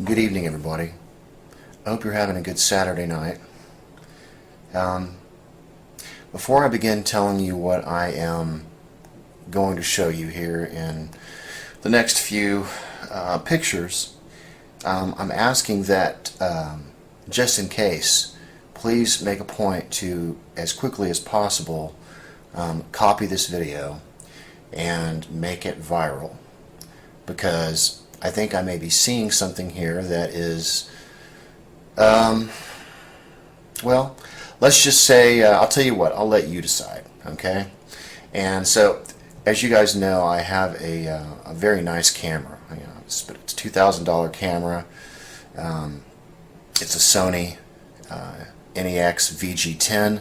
Good evening, everybody. I hope you're having a good Saturday night. Before I begin telling you what I am going to show you here in the next few pictures, I'm asking that, just in case, please make a point to, as quickly as possible, copy this video and make it viral, because I think I may be seeing something here that is, well, let's just say, I'll tell you what, I'll let you decide, okay? And so, as you guys know, I have a very nice camera. It's a $2,000 camera. It's a Sony NEX VG10.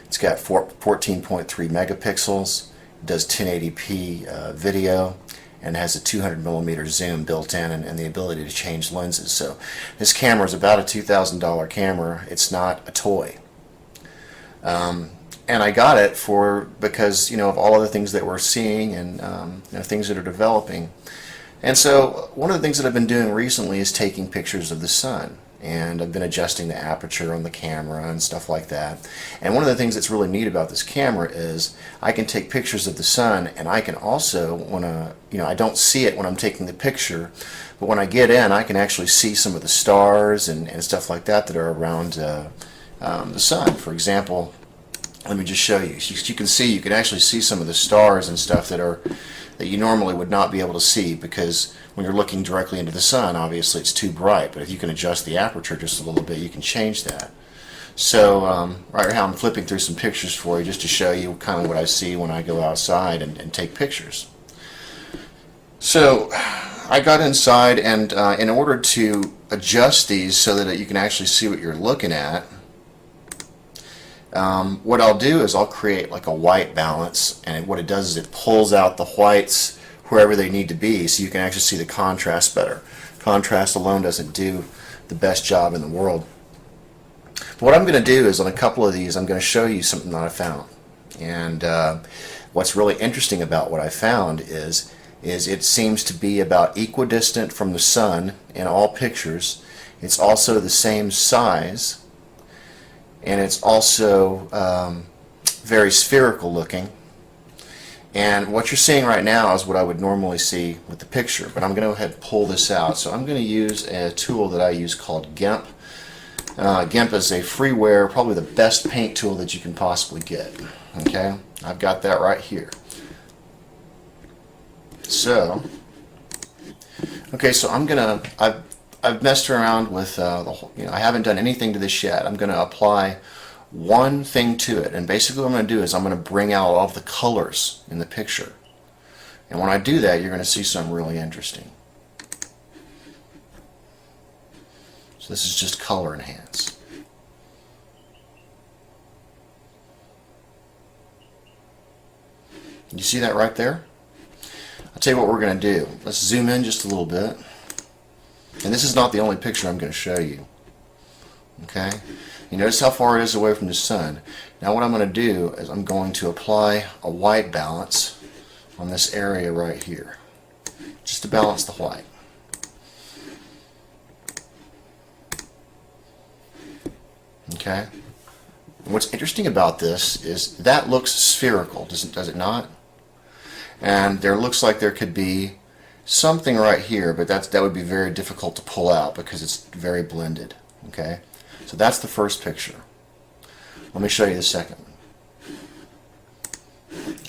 It's got 14.3 megapixels. It does 1080p video, and has a 200mm zoom built in, and the ability to change lenses. So this camera is about a $2,000 camera. It's not a toy. And I got it because of all of the things that we're seeing and things that are developing. And so one of the things that I've been doing recently is taking pictures of the sun. And I've been adjusting the aperture on the camera and stuff like that. And one of the things that's really neat about this camera is I can take pictures of the sun, and I can also, I don't see it when I'm taking the picture, but when I get in, I can actually see some of the stars and stuff like that are around the sun. For example, let me just show you. You can actually see some of the stars and stuff that you normally would not be able to see, because when you're looking directly into the sun, obviously it's too bright. But if you can adjust the aperture just a little bit, you can change that. So right now I'm flipping through some pictures for you just to show you kind of what I see when I go outside and take pictures. So I got inside, and in order to adjust these so that you can actually see what you're looking at, what I'll do is I'll create like a white balance, and what it does is it pulls out the whites wherever they need to be, so you can actually see the contrast better. Contrast alone doesn't do the best job in the world. But what I'm going to do is, on a couple of these, I'm going to show you something that I found. And what's really interesting about what I found is it seems to be about equidistant from the sun in all pictures. It's also the same size, and it's also very spherical looking. And what you're seeing right now is what I would normally see with the picture, but I'm going to go ahead and pull this out. So I'm going to use a tool that I use called GIMP. GIMP is a freeware, probably the best paint tool that you can possibly get. Okay, I've got that right here. So, okay, so I've messed around with I haven't done anything to this yet. I'm going to apply one thing to it, and basically what I'm going to do is I'm going to bring out all of the colors in the picture. And when I do that, you're going to see something really interesting. So this is just color enhance. You see that right there? I'll tell you what we're going to do. Let's zoom in just a little bit. And this is not the only picture I'm going to show you. Okay? You notice how far it is away from the sun. Now what I'm going to do is I'm going to apply a white balance on this area right here, just to balance the white. Okay? And what's interesting about this is that looks spherical, does it not? And there looks like there could be something right here, but that would be very difficult to pull out because it's very blended. Okay? So that's the first picture. Let me show you the second one.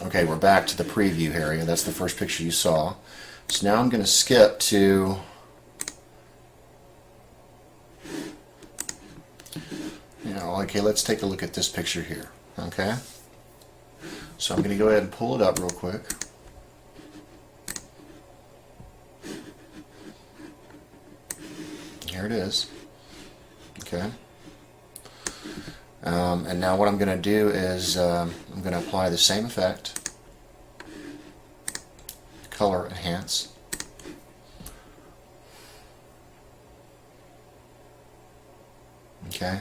Okay, we're back to the preview area. That's the first picture you saw. So now I'm going to skip to okay, let's take a look at this picture here. Okay? So I'm going to go ahead and pull it up real quick. Here it is. Okay? And now what I'm going to do is I'm going to apply the same effect, color enhance. Okay,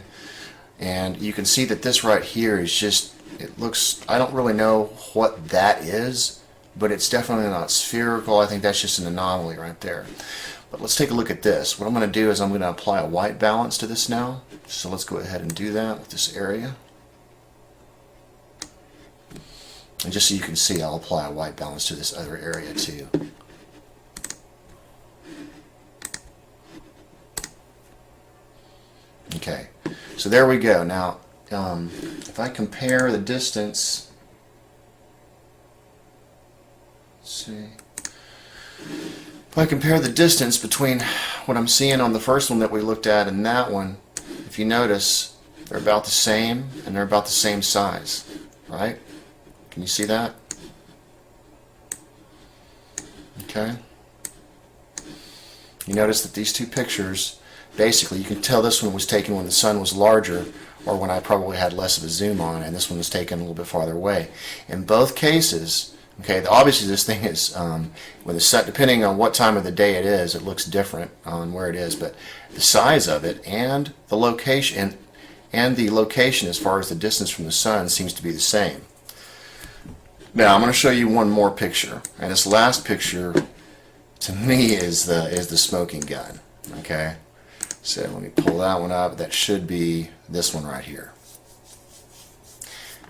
and you can see that this right here is just, it looks, I don't really know what that is, but it's definitely not spherical. I think that's just an anomaly right there. But let's take a look at this. What I'm going to do is I'm going to apply a white balance to this now. So let's go ahead and do that with this area. And just so you can see, I'll apply a white balance to this other area too. Okay, so there we go. Now, if I compare the distance, let's see. If I compare the distance between what I'm seeing on the first one that we looked at and that one, if you notice, they're about the same and they're about the same size, right? Can you see that? Okay. You notice that these two pictures, basically, you can tell this one was taken when the sun was larger or when I probably had less of a zoom on, and this one was taken a little bit farther away. In both cases, okay, obviously this thing is, when the sun, depending on what time of the day it is, it looks different on where it is, but the size of it and the location, as far as the distance from the sun seems to be the same. Now I'm going to show you one more picture, and this last picture to me is the smoking gun. Okay, so let me pull that one up. That should be this one right here.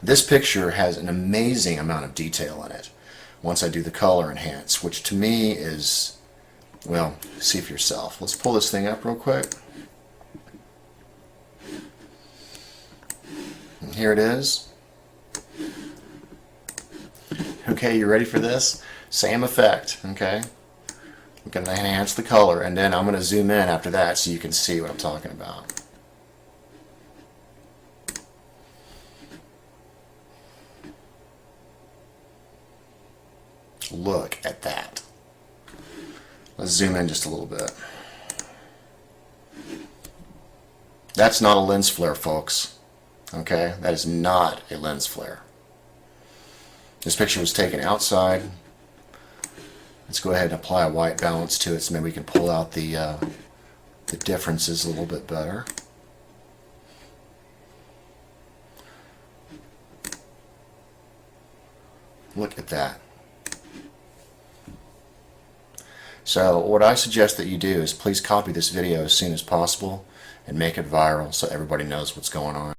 This picture has an amazing amount of detail in it once I do the color enhance, which to me is, well, see for yourself. Let's pull this thing up real quick. And here it is. Okay, you ready for this? Same effect, okay? I'm going to enhance the color, and then I'm going to zoom in after that so you can see what I'm talking about. Look at that. Let's zoom in just a little bit. That's not a lens flare, folks. Okay? That is not a lens flare. This picture was taken outside. Let's go ahead and apply a white balance to it so maybe we can pull out the differences a little bit better. Look at that. So what I suggest that you do is please copy this video as soon as possible and make it viral so everybody knows what's going on.